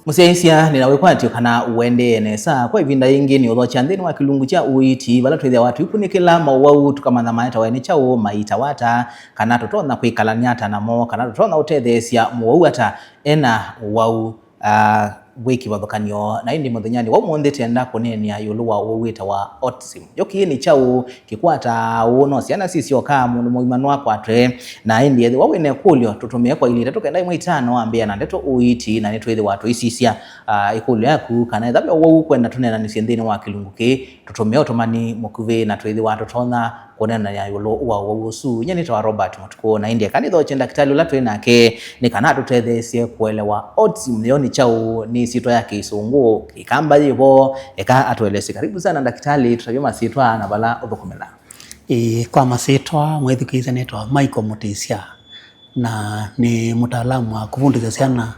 Museisia ninawekwatio kana uende nesa kwa ivinda ingi ni udhocha nthini wa kilungu cha uiti vala twithia watu ikunikila mawau tukamana maeta waini chao maita wata kana tutona kwikalaniata namo kana tutona utethesia mwau ata ena wau wiki wathokanio na indi muthenyani wa muonde tenda kunenia yulu wa wita wa autism yoki ni chao kikwata uno ciana cicio ka mundu muimanu akwatwe na indi yethi wa wine kulio tutumie kwa ili tukenda imwe itano ambia na ndeto uiti na nitwithi watu isisia ikulio yaku kana thabia wa kwenda tunena ni cienthini wa kilungu ki tutumie otomani mukuvi na twithi watu tona kunena ya yulu wa usu nyeni twa Robert Mutuku na indi kanitho chenda kitali la twina ke ni kana tutethesie kuelewa autism yoni chao ni sito yake isungu ikamba yivo eka atueleze. Karibu sana daktari, tutajua masitwa na bala uthukumela. Kwa masitwa mwethukiza netwa Michael Mutisia na ni mtaalamu wa kufundisha ciana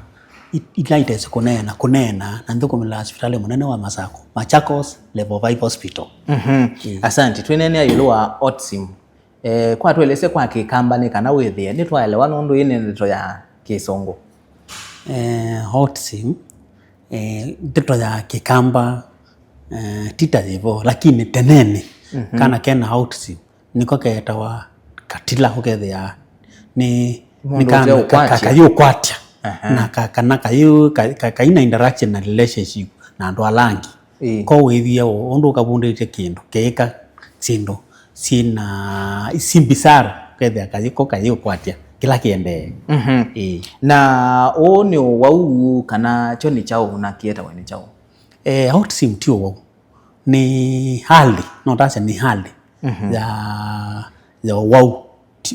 ilaitese kunena na nthukumela hospitali munene wa Masako Machakos Level 5 Hospital. Asante. Twinene yulu wa autism kwa tueleze kwa kikamba ni kana withie ni twaelewa nundu ine ndito ya kisungu. Autism ndito ya kikamba tita yivo lakini tenene kana kena autism niko ketawa katila ukethia ni kana kakayo kwatia na kana kayo kaina interaction na relationship na ndo alangi ko withia undu kabundite kindu keka sindo sina isimbisara ukethia kayo kwatia kila kiende. Na ni wau kana choni chao na kieta wene chao. Autism tio wau ni hali no tasa ni hali ya wau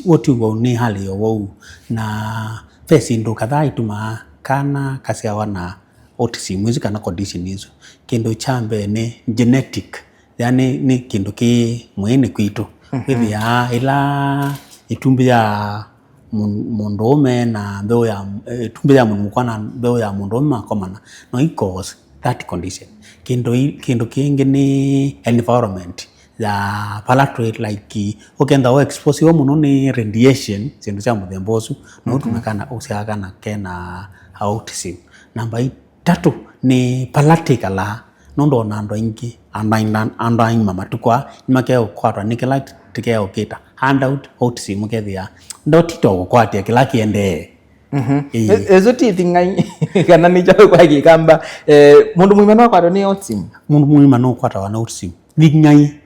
woti wau ni hali ya wau na fesi ndo kadhaa ituma kana kasiawa na autism mwizi kana condition hizo kindu chambe ni genetic yani ni kindu ki mwene kwitu hivi ya ila itumbi ya mundume na mbeo ya itumbi ya mundu na mbeo ya mundume makomana no it cause that condition kindu kingi ni environment ya palatwate like ukenda wa expose yo muno ni radiation sindu cha muthembosu no tumekana usiagana kena autism. Namba 3 ni palatala nondo nando ingi andain mama tukwa nimakeo kwatwa nikela tikeo kita handout autism ukethia ndo tito kwatia kila kiende. Ezo tithi ngai kana ni chao kwa kikamba mundu muimanu akwatwa ni autism. Mundu muimanu akwatwa na autism ni ngai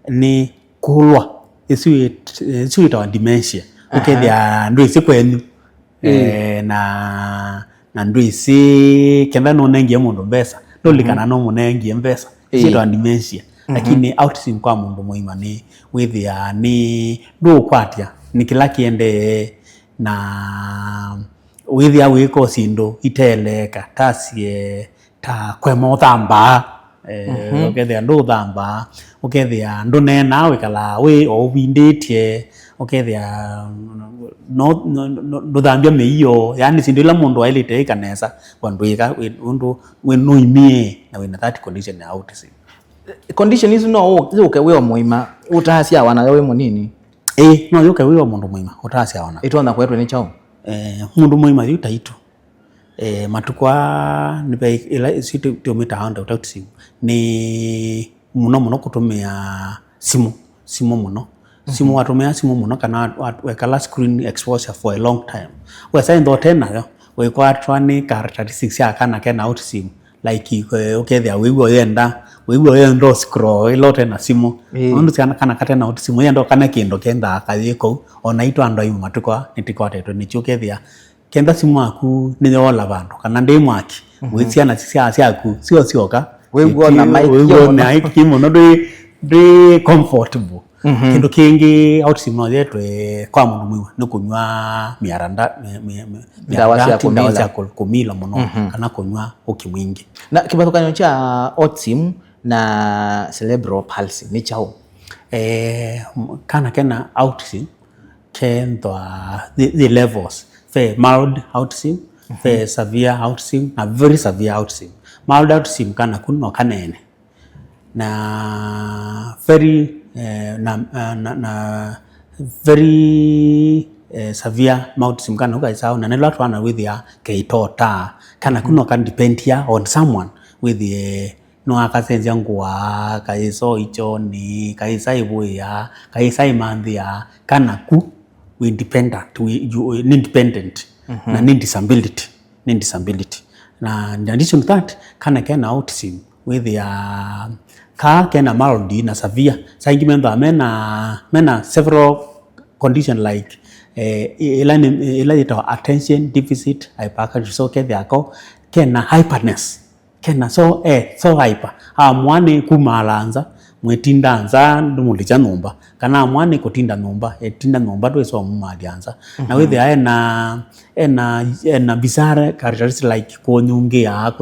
ni kulwa isuita wa dementia ukethia ndo isi kwenu na ndo isi kenda no nengi mundu mbesa ndo likana no munengi mbesa isuita wa dementia lakini autism kwa mundu muimani withia ni ndo kwatia ni kila kiende na withia wiko sindo iteleka tasie ta kwemo thamba ukethia ndo thamba ukethia ndo nena wikala we obinditie ukethia no thambia meiyo yani sindo ila mundu ailite ikanesa kwanduika undu wenoimie na wina that condition ya autism. Condition hizo no yuke wewe muima utahasia wana wewe munini no yuke wewe mundu muima utahasia wana itona kwetwe ni chao mundu muima yuta itu matukwa nipe ila situ tumita handa autism ni muno kutumia simu muno simu watumia simu muno kana wekala screen exposure for a long time wesa ndo tena yo wekwatwa ni characteristics ya kana kena autism like ukethia wigo yendo scroll ilote na simu undu kana katena autism yendo kana kindo kenda kayiko onaitwa ndo imu matukwa nitikote ni chukethia kenda simu aku ninyola bandu kana ndimu aki wiciana cia aku sioka wigo na mic no do comfortable kindu kingi autism no yetwe kwa mundu mwiwa ni kunywa miaranda dawa cia kumila muno kana kunywa ukimwingi. Na kibathukanio cha autism na cerebral palsy ni chao kana kena autism kendwa the levels fe mild autism fe severe autism na very severe autism. Mild autism kana kuno kanene na very very severe autism kana ukaisao na nelo atwana with ya keitota kana kuno kan depend ya on someone with no akasenja ngwa kaiso ichoni kaisa ibuya kaisa imanthia kana ku independent independent na disability na in addition to that kana kena autism with ya ka kena mild na severe saingi member mena several condition like attention deficit hyperactivity so yako kena hyperness kena so hyper mwane kumalanza mwetindanza ndumulicha numba kana mwane kutinda numba etinda numba tweso mumalianza na with ena bizarre characteristics like kunyungea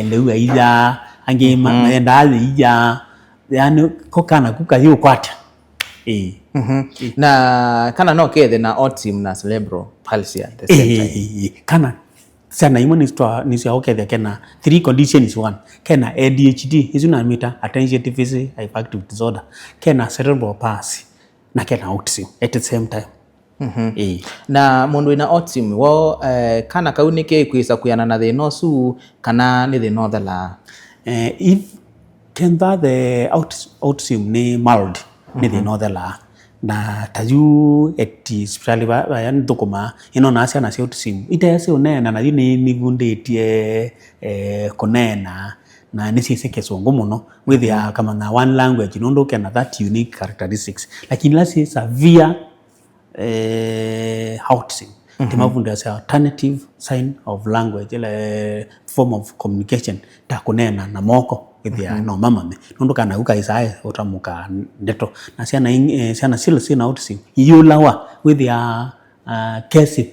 lewa ija ange maendali ija yani kokana kukayo kwata na kana no kethe na autism na cerebral palsy at the same time kana sana ni sio okay kena 3 conditions one kena ADHD izuna mita attention deficit hyperactive disorder kena cerebral palsy na kena autism at the same time na mundu ina autism wo kana kaunike kwisa kuyana na thina ucu kana ni thina othala if kenda the autism ni mild ni thina othala na tayu especially ba ndukuma ino na asia na autism itese unena na yini nivundetie kunena na nisiseke songo muno with ya kama na one language nondo kana that unique characteristics lakini lasi severe autism timavunda sa alternative sign of language ile form of communication ta kunena na moko with ya no mama me nondo kana ukaisae utamuka ndeto na siana sina autism yulawa with ya kesi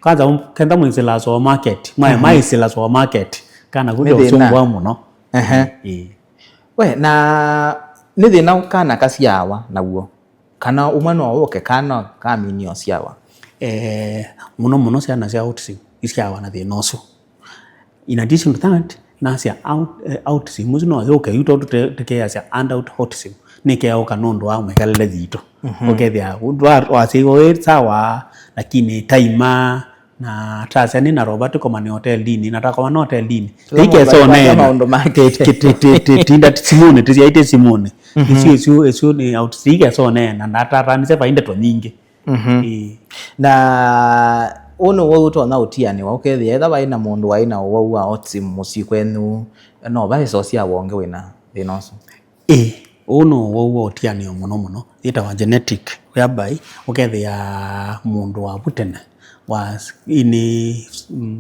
kaza kenda mwizela so market mai sila so market kana kuja usungwa muno we na ni thina kana kasiawa naguo kana umano woke kana kaminio siawa muno siana sia autism isiawa na thina ucio in addition to that na sia autism muno yoke yuto teke sia adult autism nike oka nondo wa mekalele thito okethia wasigo sawa lakini taima na tasa ni na Robert koma ni hotel dini nataka wana hotel dini tike so na maondo market tinda simone tiziaite simone isio ni autism so na natara ni sepa inde to nyingi na ono wo to na utiani wa okethia etha baina mundu waina wo wa autism musikwenu no ba socia wonge wina thina ucio ono wo utiani muno ita wa genetic whereby ukethia mundu wa butene was in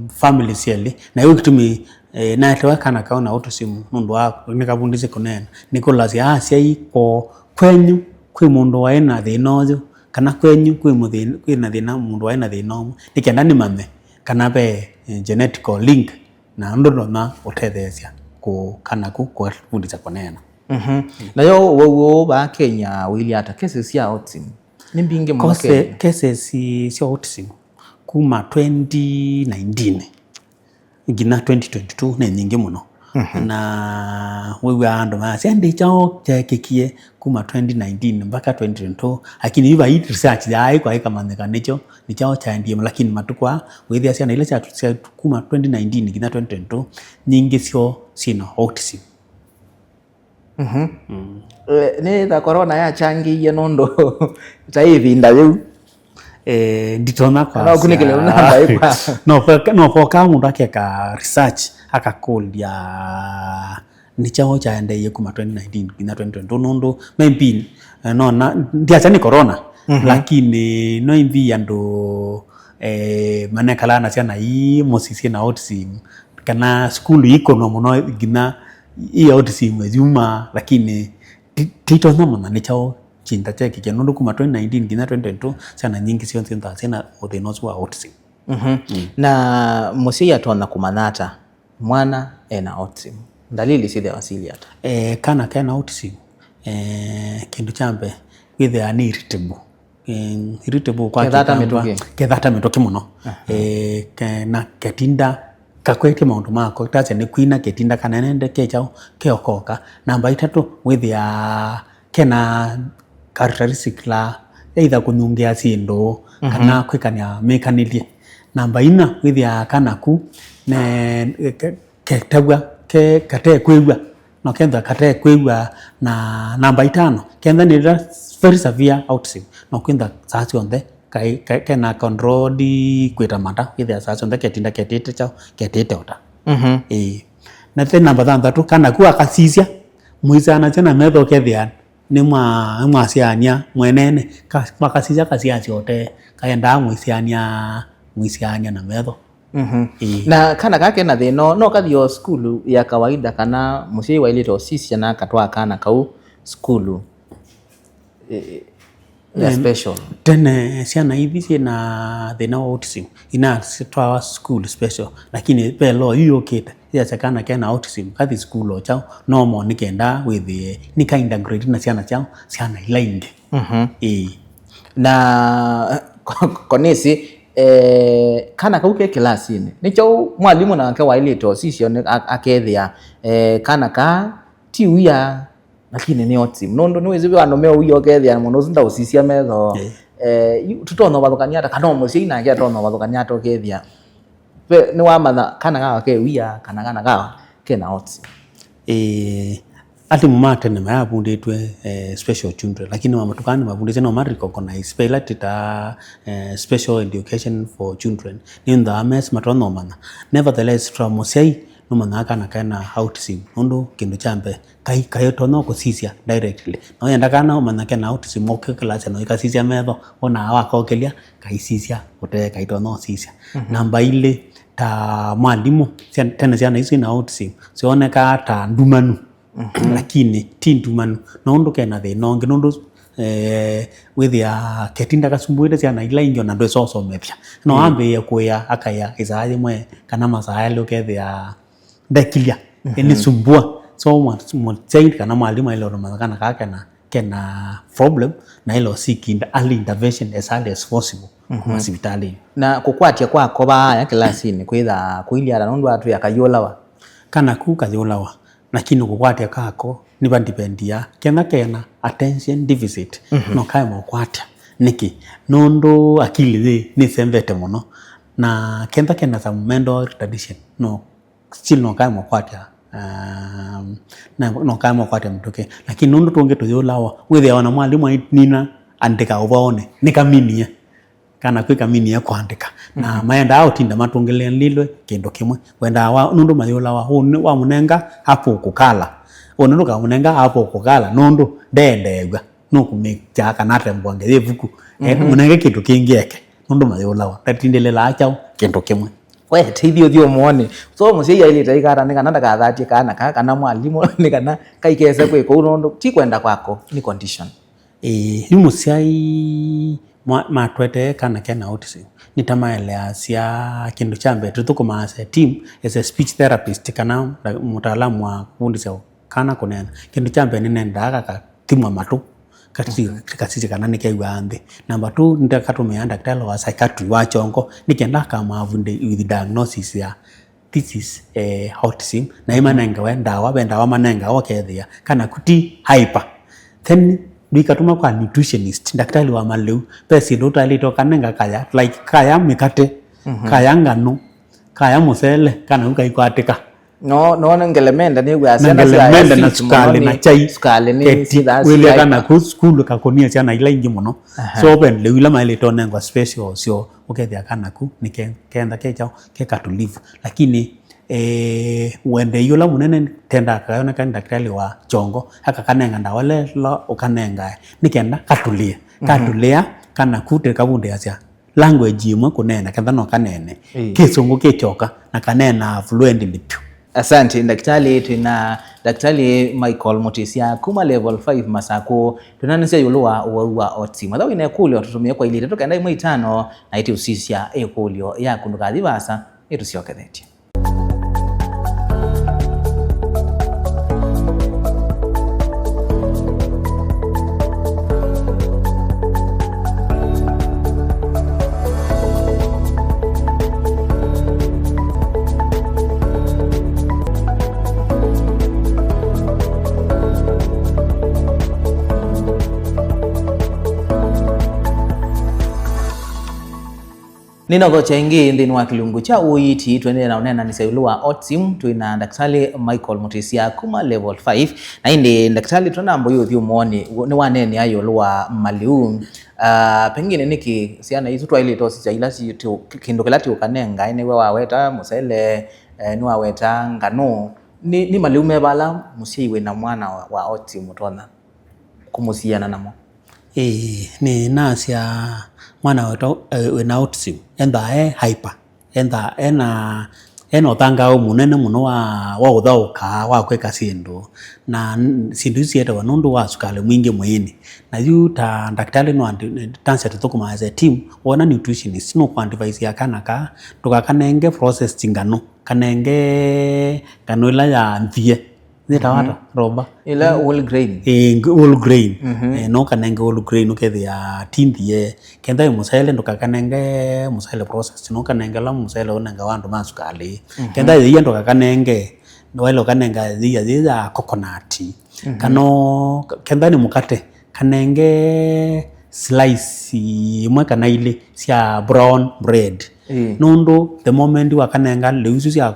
family cieli na yo kitumi na tewa kana kaona autism mundu wa nikabundise kunena Nicholas asia iko kwenyu kwi mundu wa ena thinojo kana kwenyu kwi muthina kwina thina mundu wa ena thinomo nikenda ni mame kana be genetic link na ndono na utethesia ku kana ku kufundisa kunena na yo wo ba Kenya wili ata cases ya autism ni mbinge mu Kenya cases si autism kuma 2019 ngina 2022 na nyingi muno na wewe ando masende chao chekekie kuma 2019 mpaka 2022 lakini hiva hii research ya kwa kama nicho ni chao cha ndiye lakini matukwa wewe asia na ile cha kuma 2019 ngina 2022 nyingi sio sina autism ni da corona ya changi ye nondo taivinda yu nditona kwa na kunikele unamba ipa no foka mundu akeka research akakolya ni chao cha ndeye kuma 2019 na 2020 nondo maybe no na ndiacha ni corona lakini no imbi ando manekala na sana hii mosisi na autism kana school iko no muno gina hii autism juma lakini tito na ni chao chinta chake kinondo kuma 2019 gina 2022 sana nyingi sio nzinta sana othinozo wa autism na musia tona kumanata mwana ena autism dalili side wasili hata kana autism kindu chambe with an irritable kwa kedhata metoke muno na ketinda kakwete maundu mako tacha ni kwina ketinda kana nende kechao keokoka namba 3 with ya kena characteristic la either kunyungea sindo kana kwikania mekanilie namba ina withia kana ku ne ketagwa ke kate kwigwa no kenda kate kwigwa na namba 5 kenda ni very severe autism no kwenda sasa onde kai na control di kwita mata withia sasa onde ketinda ketete chao ketete ota na te namba 3 kana ku akasisia muizana tena metho kethia ni mwa siania mwenene makasisia kasia chote kaenda mwisiania na metho na kana kake na thino no kathio school ya kawaida kana mucii wa ilito sisi na katwa kana kau school ya special tene siana hivi na thina autism ina sitwa school special lakini pelo hiyo kita ya sakana kana autism kathi school o chao no mo nikenda with ni kinda grade na siana chao siana ilainde na konisi kana kauke kilasini nicho mwalimu na ke wailito sisi akethia kana ka tiwia lakini ni autism nondo niwezi wanome uyo kethia muno zinda usisia metho tutono bathukania kana mucii na ngia tono bathukania to kethia ni wa matha kana ga ke wia kana ga ke na autism ati mumate ne mabunditwe special children lakini wamatukani mabunditwe no recognize spelata special education for children in the ames matono mana nevertheless from musei no manaka na kana autism ndo kindu chambe kai tono ko sisia directly no yenda kana manaka na autism okay class no ikasisia metho ona wakokelia kai sisia ote kai tono sisia namba ile ta mwalimu tena siana hizi na autism sioneka ta ndumanu lakini tindumanu nondo kena the nonge nondo withia ketinda kasumbuire siana ila injo na ndo soso mepya no ambe yakuya akaya isaje mwe kana masaya lo kethia ndekilia eni sumbua so mo change kana mwalimu ile ro kana kaka na kena problem na ilo seeking early intervention as early as possible hospitali na kukwatia kwako baya kilasini kwitha kuilia nondo atu yakayolawa kana ku kayolawa lakini kukwatia kako ni bandipendia kena attention deficit no kai mo kwatia niki nondo akili ni sembete muno na kena some mental tradition no still no kai mo kwatia na no kai mo kwatia mtoke lakini nondo tonge toyolawa wethe wana mwalimu nina andika ubaone nikaminia kana kwika mini ya kuandika na maenda au tinda matungele lilwe kendo kimwe wenda wa nondo mayolawa wa munenga hapo kukala onondo ka munenga hapo kukala nondo ndendegwa no kumekja kana tembonge yevuku munenga kitu kingieke nondo mayolawa tatindelela achao kendo kimwe we tithio thio muone so mucii ile taikara ni kana ndakathatie kana mwalimu ni kana kaikese kwiko nondo ti kwenda kwako ni condition ni musiai matwete kana kena autism nitamaelea sia kindu chambe tutukuma as a team as a speech therapist kana mutaalamu wa kufundisha kana kunena kindu chambe ninenda ka timwa matu kasisi kana nikaiwa ande number 2 ndakatume daktari wa psychiatry wa chongo nikenda kama avunde with diagnosis ya this is autism na imanenga wenda wa manenga okethia kana kuti hyper then nikatuma kwa nutritionist daktari wa maleu pesi ndo talito kanenga kaya like kaya mikate kaya ngano kaya musele kana ukaikwateka no ngelemenda ni gwa sana ngelemenda na sukali na chai sukali ni sida wile kana ku school kakonia sana ila ingi muno so ben lewila maile tonengwa special sio ukethia kana ku nikenda kechao kekatulivu lakini wende yola munene tenda kaona kan daktari wa chongo haka kanenga ndawale lo ukanenga nikenda katulia kana kute kabunde asia language imwe kunena kadha no kanene kisungu kichoka na kanena fluently tu. Asante daktari tuna daktari Michael Mutisia kuma level 5 Masako tunanise yulua wa autism thawi ne kulio tutumie kwa ile toka ndai mwe 5 na iti usisia kulio ya kunduka thibasa itusiokethetie. Ninogo chengi ndini wa kilungu cha uiti tuendelea na unena ni sayulua autism tuina daktari Michael Mutisia kuma level 5 na indi daktari tunambo yu thiumoni ni waneni ayolua maliu pengine niki siana hizo twaili tosi cha ila si kindu kilati ukanenga ine we waweta musele ni waweta ngano ni maliu mebala musiwe na mwana wa autism tona kumusiana namo ni nasia mwana wetu wina autism enda hyper enda ena otanga munene muno wa uthauka wa kweka sindu na sindu ciete wa nundu wa sukali mwingi mwini na yu ta daktari no tanse tukuma as a team wona nutritionist no quantify ya kanaka tukakanenge process tingano kanenge kanoila ya nthie nitawata roba ila whole grain whole grain no kanenge whole grain ukethia tinthie kenda musele ndukakanenge musele process no kanenge la musele onanga wandu masukali kenda yeye ndukakanenge wale kanenga ya coconut kano kenda ni mukate kanenge slice imwe kana ile cia brown bread nundu the moment wakanenga leusu cia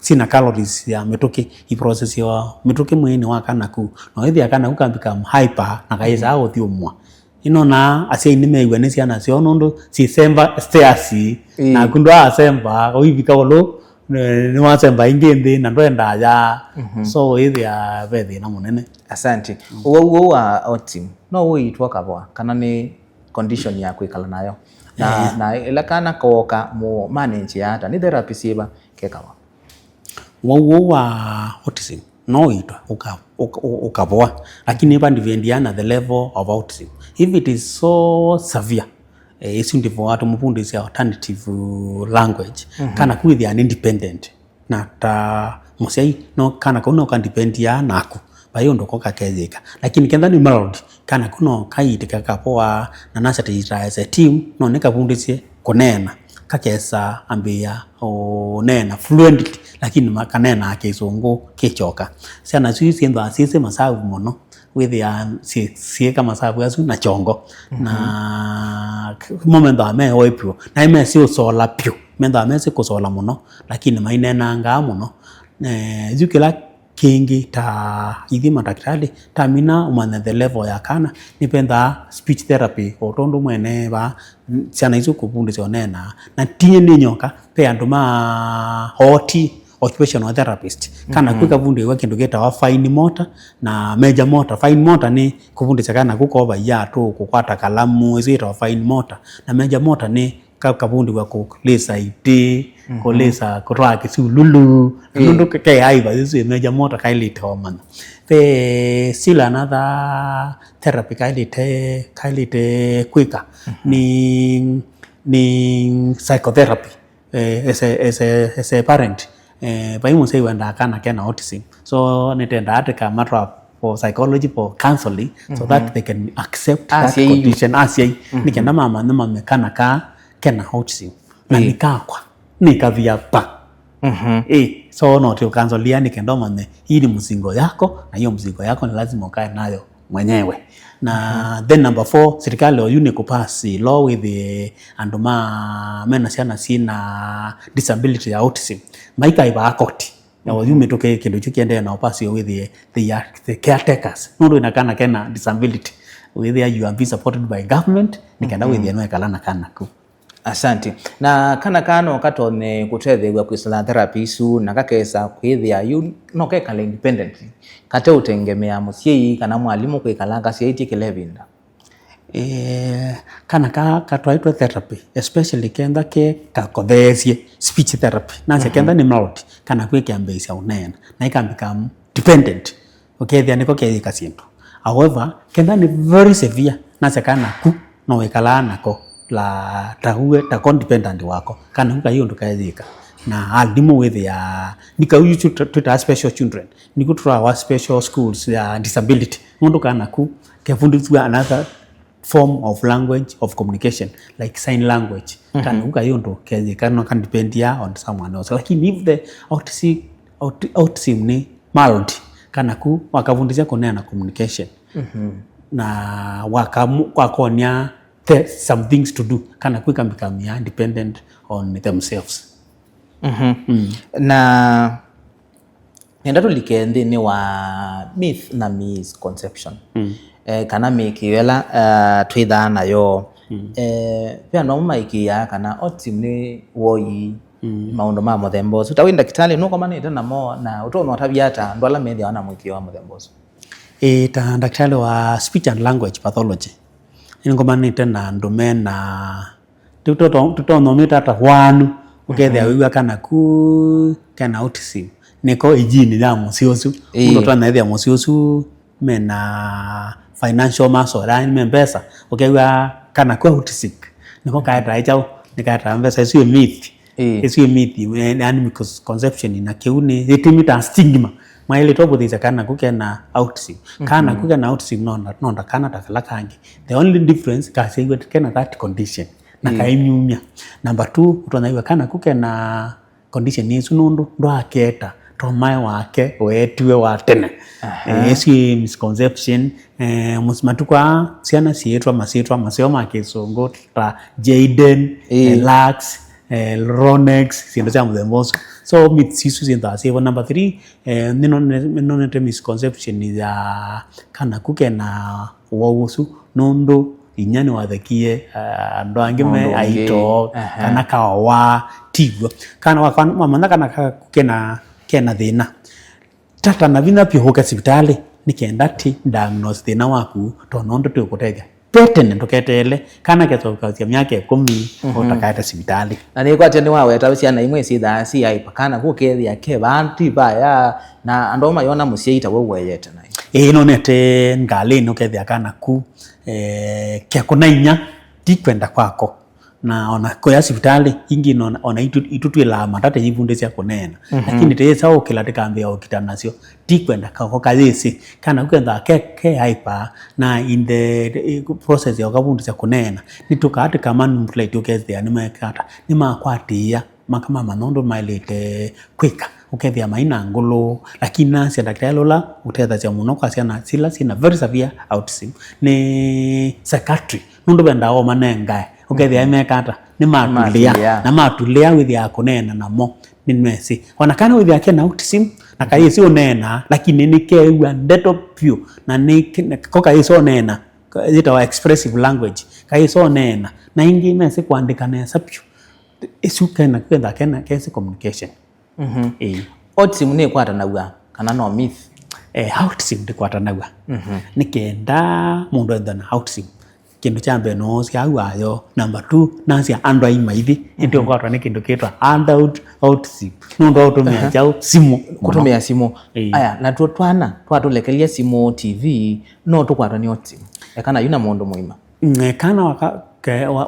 sina calories ya metoke i process ya metoke mwini wakana ku no ithi akana ku kambika hyper na kaisa au thiumwa ino na asia ni meigwa ni ciana cio nundu ci semba stairs na kundu asemba oivika olo ni wasemba ingi na ndwenda ya so ithi ya vethi na munene. Asante uwo wa autism no uitwa kabwa kana ni condition ya kwikala nayo na ila kana koka mu manage ya ni therapy siba kekawa wo wa autism no itwa ukapoa lakini ipa ndivendiana the level of autism if it is so severe isi ndivyo watu mupundisi alternative language kana kuithi an independent na ta musai no kana kuno kandipendia naku bayo ndoko kakezeka lakini kenda ni mild kana kuno kaitika kapoa na nasa tita as a team no nekapundisi kunena kakesa ambia nena fluently lakini makanena akizungu kichoka sana sisi ndo asisi masabu mono with ya sie kama sabu azu na chongo na momento ame oipio na ime si usola pio mendo ame si kusola mono lakini mainena nga mono zukila kingi ta ithi madaktari tamina umane the level ya kana nipenda speech therapy otondo mwene ba sana izo kupundisha onena na tinye ni nyoka pe anduma hoti occupational therapist kana kwika vundi wa kindu geta wa fine motor na major motor. Fine motor ni kuvundisha kana kukoba ya tu kukwata kalamu zito wa fine motor na major motor ni kavundi wa kulesa ite kolesa kuraki su lulu nundu ke aiba zisu major motor kailite omana pe sila another therapy kailite kwika ni psychotherapy as a parent bai musei wenda kana kena autism so nitenda atika matter for psychology for counseling so that they can accept that condition asiai nikenda mama na mama kana kena autism na nikakwa nikavia pa so no to counselia nikenda mama hii ni mzigo yako na hiyo mzigo yako ni lazima ukae nayo mwenyewe na then number 4 serikali oyune kupasi law with the anduma mena siana sina disability ya autism maika iba akoti na oyume toke kindu chukiende na upasi with the caretakers nondo inakana kena disability with you are being supported by government nikenda with no ekalana kana ku. Asante na kana kano katone kutethegwa kwisala therapy su nakakesa kwithia you no kekala independently kate utengemea musiei kana mwalimu kwikalanga sieti kilevinda kana katwaitwa therapy especially kenda ke kakothesie speech therapy na kenda ni mild kana kwikiambia unena na ikambika dependent thia niko keika sindu however kenda ni very severe na kana ku no wikalana ko la tahuwe ta independent wako kana huka hiyo ndukayika na alimu with ya nika uyu tuta special children nikutura wa special schools ya disability mundu kana ku kefundiswa another form of language of communication like sign language kana huka hiyo ndukayika no can depend on someone else lakini if the autism ni mild kana ku wakafundisha kunena communication na wakakonia there's some things to do kana ku can become independent on themselves. Na nenda tulike nthini wa myth na misconception kana mikiwela twithaa nayo pia no maikia kana autism ni woi maundu ma muthemba ucio ta wi ndakitari no komanite namo na utono tabiata ndwala methi wana mwikio wa muthemba ucio ta ndakitari wa speech and language pathology ni komanite na ndume na tutono mitata wanu ukethia wiwa kana ku kana autism niko ijini ya musiosu ndo twanethia musiosu mena financial muscle membesa ukewa kana ku autism niko kaeta ichao nikaeta mbesa sio myth sio myth yani misconception na keuni itimita stigma maile tobo thisa kana ku kana autism kana ku kana autism no kana takala kangi the only difference ka say kana that condition na kaimyumya. Number 2 utonaiwa kana kuke na condition yesu nundu ndo aketa tomae wake wetwe watene esi misconception musmatukwa siana sietwa maseo makesongo ta Jaden Lax Ronex siendo cha mudemboso so mitsisu siendo asebo. Number 3 nino misconception is kana kuke na wawusu nundu inyani wathakie ando angime aito kana kawa tigwo kana wakana kana kena thina tata na vina pio hoka sibitali nikenda ti diagnose thina waku to nondo tukutega petene ndoketele kana ketoka cia myake 10 utakaeta sibitali na ni kwate ni wawe tawicia imwe sitha si aipa kana gukethia ke banti baya na ando mayona musiita weweyete na no nete ngale no kethia kana ku kia kunainya ti kwenda kwako na ona kwa sibitali ingi ona itutwila matate yivunde cia kunena lakini tesa okila tikambia okitanasio ti kwenda kwako kazisi kana kwenda ke hyper na in the process ya kavunde cia kunena nitukate kama mplate okeze ya nimekata nimakwatia makama manondo mailete kwika ukethia maina ngolo lakini nasi daktari lola utetha cia muno kwa ciana sila sina very severe autism ni psychiatry nundu benda o manenga ukethia mekata ni matulia na matulia withia kunena namo ni mesi ona kana withia kena autism na kai si onena lakini ni kewa ndeto pure na ni koka iso nena ita expressive language kai so nena na ingi mesi kuandika na sapio isuka na kwenda kena kesi communication. Autism ni kwatanaua kana no myth autism ndi kwatanaua nikenda mundu endana autism kindu cha mbere no cia ayo. Number 2 nacia andu ai maithi ndio kwatwa ni kindu kitwa adult autism nundu utumia chao simu kutumia simu aya na twana twatulekelia simu TV no tukwatwa ni autism kana yuna mundu muima kana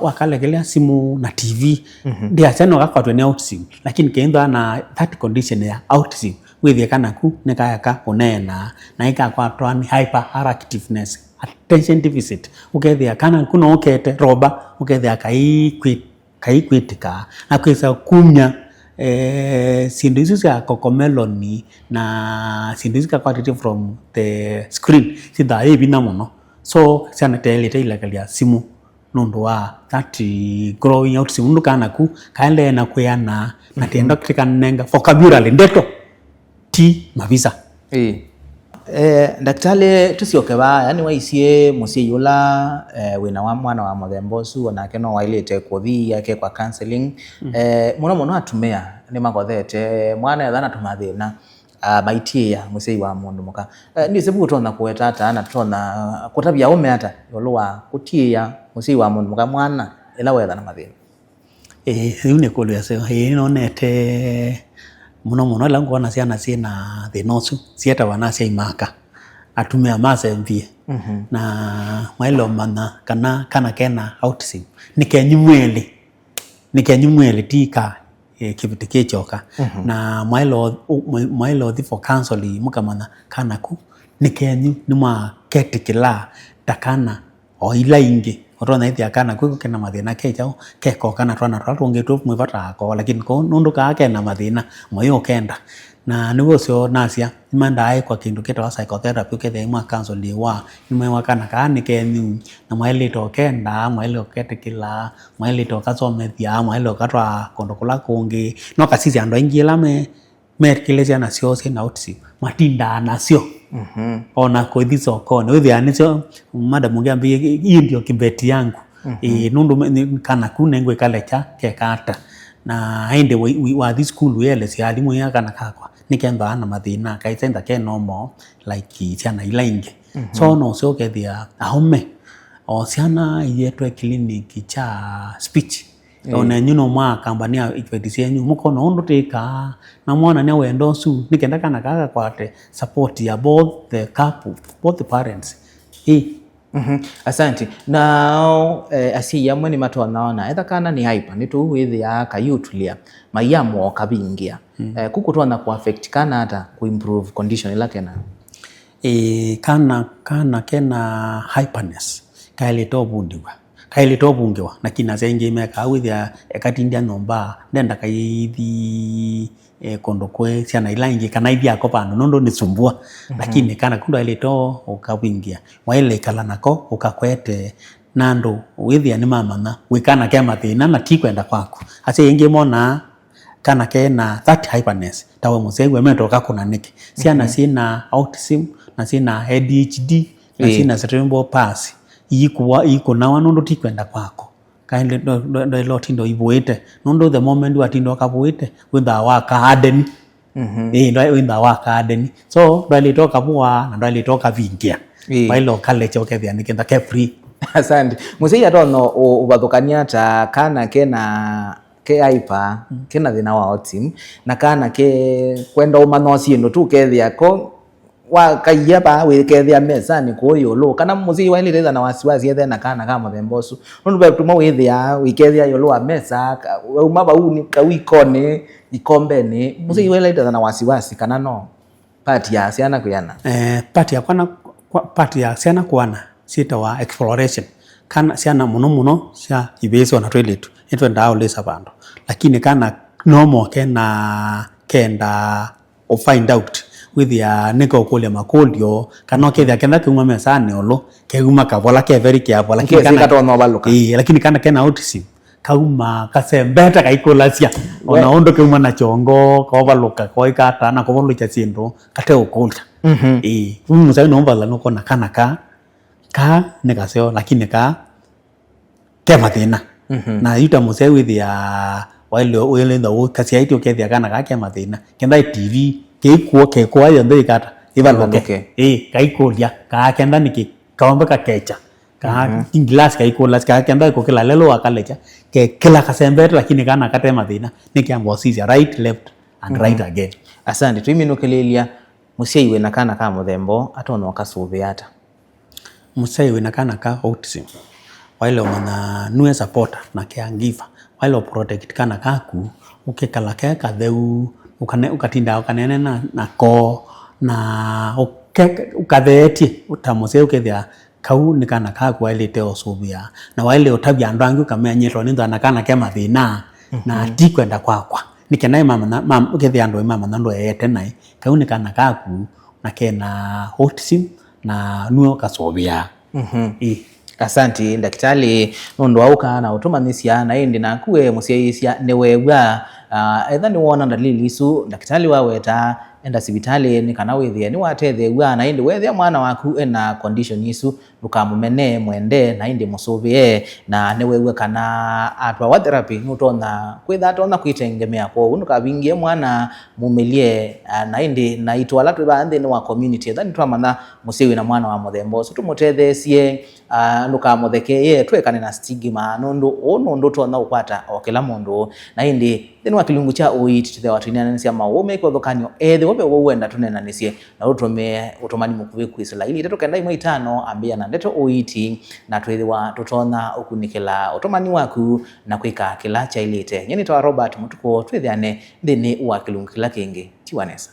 wakalekelea simu na TV ndia chano wakakwatwa ni autism lakini kendo na that condition ya autism withia kana ku nekayaka unena na ikakwatwa ni hyperactiveness attention deficit ukethia kana kuno okete roba ukethia kaikwitika na kwisa kumya sindu isu cia cocomelon na sindu isu kakwatite from the screen sitha bina muno so sana telekalia simu nundu wa that growing out simu kana ku kaende na kuyana na tenda kutika nenga vocabulary ndeto ti mavisa daktari tusioke ba yani waisie musie yula wina wa mwana wa muthembosu onake no wailete kuthi yake kwa counseling muno atumia ni magothete mwana thana tumathina baitia musie wa mundu muka ni sebu tona kuetata na tona kutabia ume hata yolwa kutia musie wa mundu muka mwana ila wetha na mathina yune kolo yase no nete muno la ngona ciana cina thinosu cieta wana cia imaka atumia mase mvie na mailo mana kana kena autism nikenyumwele tika kibitike choka na mailo the for counseling mukamana kana ku nikenyu nima ketikila takana o ila ingi otona ithia kana kwi kena mathina kechao keko kana twana twatungitu mwivata ko lakini ko nundu ka kena mathina moyo kenda na niguo cio nacia imandai kwa kindu kitawa psychotherapy kethe mwa counseling wa imwe wakana ka ni kenyu na mwailito kenda mwailito ketikila mwailito kasomethia mwailito katwa kondo kula kungi no kasisi ando ingila merkilesia nacio na autism matinda nacio ona koithi sokoni withia nicio madam ngiambi hii ndio kibeti yangu nundu kana kuna ngwe kalecha kekata na ende wa this school wele cia alimu ya kana kakwa nikenda na mathina kaitenda ke normal like ciana ilaingi so no cio kethia ahome o ciana yetwe clinic cha speech ona nyuno mwa kambania ikvedisia nyu muko no ndotika na mwana ne wendo su nikenda kana kaka kwate support ya both the couple both the parents Asante now asiya mwene mato naona etha kana ni hyper ni tu withi ya kayutulia mayamo kabingia kuko twana ku affect kana hata ku improve condition ila kena kana kena hyperness kaili tobungiwa na kina zengi meka withi ya ekatindia nomba ndenda kaithi kondo kwe ciana ilaingi kana ithi yako pano nondo nisumbua lakini kana kundo ile to ukawingia waile kala nako ukakwete nando withia ni mama na wikana ke mathina na ti kwenda kwako ase ingi mona kana ke na that hyperness tawe musegwe metoka kuna niki ciana sina autism na sina ADHD na sina cerebral palsy iko na wanondo ti kwenda kwako kaile do lotindo ibuite nondo the moment watindo kabuite witha waka harden witha waka harden so do litoka bua na do litoka vingia bailo kale choke thia nikenda ke free. Asante musei atono ubathukania ta kana kena ke hyper kena thina wa autism na kana ke kwenda umanoci ndo tu kethia ko wa kayaba wikethia mesa ni kuyolo kana muzi wa ile na wasiwasi ethe na kana kama thembosu nundu betuma withia wikethia yolo wa mesa umaba uni kawikone ikombeni muzi wa ile na wasiwasi kana no party ya siana kuyana party ya siana kuana sita wa exploration kana siana muno sia ibeso na toilet etwe ndao lesa bando lakini kana normal kenda o find out with ya niko kule makoldio kana kethia kenda kuma mesane olo keuma kavola ke very careful lakini kana tono baluka lakini kana kena autism kauma kasembeta kaikolasia ona ondo keuma na chongo ko baluka ko ikata na ko bolucha sindo kate okulta musa no mbala no kona kana ka nekaseo lakini ka kemathina na yuta musa with ya wale ndo kasi aitio kethia kana ka kemathina kenda TV kekuwa yende ikata ivaluke kaikolia ka kenda niki kaombe ka kecha ka inglas kaikolas ka kenda ko kila lelo akalecha ke kila kasembeta lakini kana kate mathina nikiambo sisi right left and right again. Asante twiminukilia museiwe na kana ka muthembo atono kasuviata museiwe na kana ka autism wale wana nue supporter na caregiver wale protect kana kaku ukekala ka theu ukatinda ukanene na ko na ukatheti utamose ukethia kau ni kana kaku wale teo subia na wale utabia ndangu kamenyetwa ninda na kana ke mathina na ti kwenda kwakwa nikenai mama ukethia ndo mama ndo yete nai kau ni kana kaku na kena autism na nuo kasobia. Asante daktari nondo auka na utumanisia na indi na kuwe musieisia newebwa etha ni wona dalili isu daktari waweta enda sibitali ni kana withie ni watethe bwa na indi wethia mwana waku ena condition isu ndukamumene mwende na indi musuvie na niwewe kana atwa wa therapy nutona kwitha tona kwitengemea kwa unukabingie mwana mumilie na indi na itwala twa nthi ni wa community etha ni twamana musiwi na mwana wa muthembo so tumutethesie ndukamuthekeye twekane na stigma nundu tona ukwata okela mundu na indi thini wa kilungu cha uiti tithe watu inanisia maume kwa thokanio ethe wobe wenda tunenanisie na utume utomani mukuvi kwisila ili teto kenda 5 ambia na ndeto uiti na twithiwa tutona ukunikela utomani waku na kwika kila cha ilite nyeni twa Robert Mutuko twithiane thini wa kilungu kila kingi tiwanesa.